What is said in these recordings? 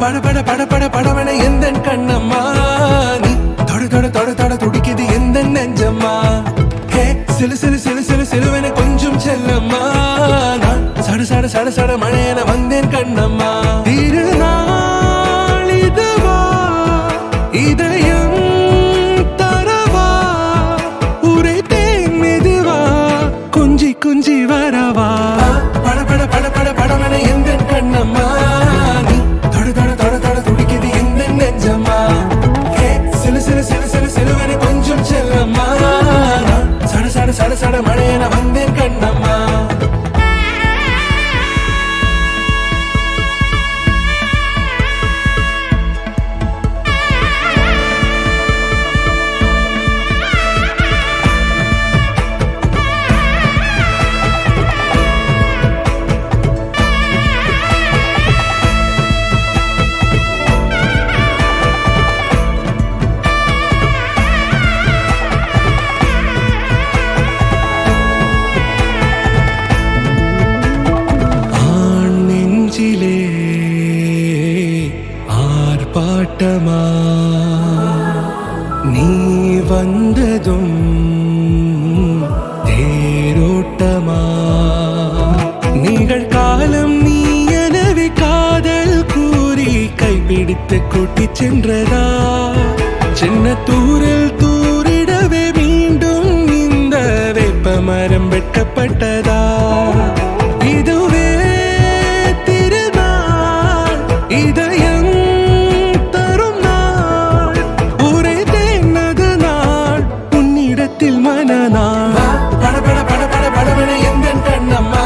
பட பட பட படவன எந்தன் கண்ணம்மா நீ தொட தொட தொட தொட துடிக்குது எந்தன் நெஞ்சம்மா ஹே சிலு சிலு சிலு சிலு சிலுவன கொஞ்சம் செல்லம்மா நான் சட சட சட சட மழையன வந்தேன் கண்ணம்மா திருநாள் இதுவா இதயம் தரவா உரைத்தேன் மெதுவா குஞ்சி குஞ்சி வரவா பட பட பட பட படவன எந்தன் கண்ணம்மா சட சட மழையன வந்தேன் கண்ணம்மா ஆர்ப்பாட்டமா நீ வந்ததும் தேரோட்டமா நிகழ்காலம் நீ எனவே காதல் கூறி கைப்பிடித்து கூட்டி சென்றதா சின்ன தூரல் தூரிடவே மீண்டும் இந்த வேப்ப மரம் வெட்கப்பட்டதா இதுவே திருநாள் இதயம் மனநாள் பட பட பட பட படவன எந்தன் கண்ணம்மா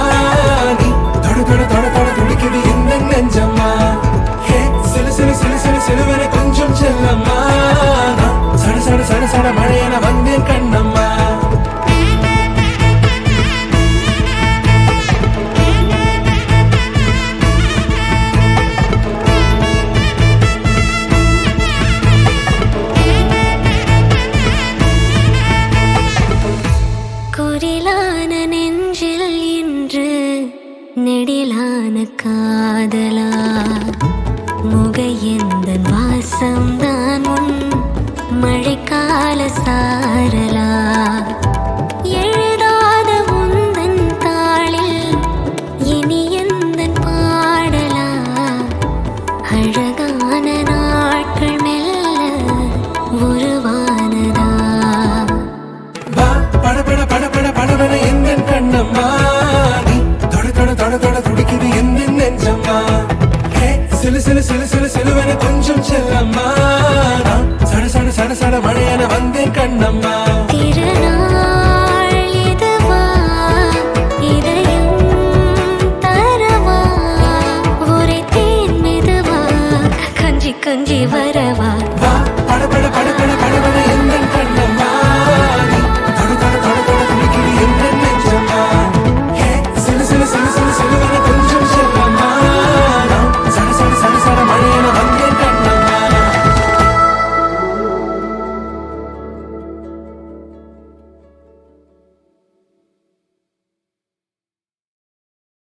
நீ தொட தொட தொட தொட துடிக்குது எந்தன் நெஞ்சம்மா ஹே சிலு சிலு சிலு சிலு சிலுவன கொஞ்சம் செல்லம்மா சட சட சட சட மழையன வந்தேன் கண்ணம்மா குரிலான நெஞ்சில் இன்று நெடிலான காதலா முகையந்தன் வாசம்தான் உன் மழைக்கால சாரலா எழுதாத உந்தன் தாளில் இனி எந்தன் பாடலா அழகான நாட்கள் மெல்ல உருவானதா பட பட பட பட படவன எந்தன் கண்ணம்மா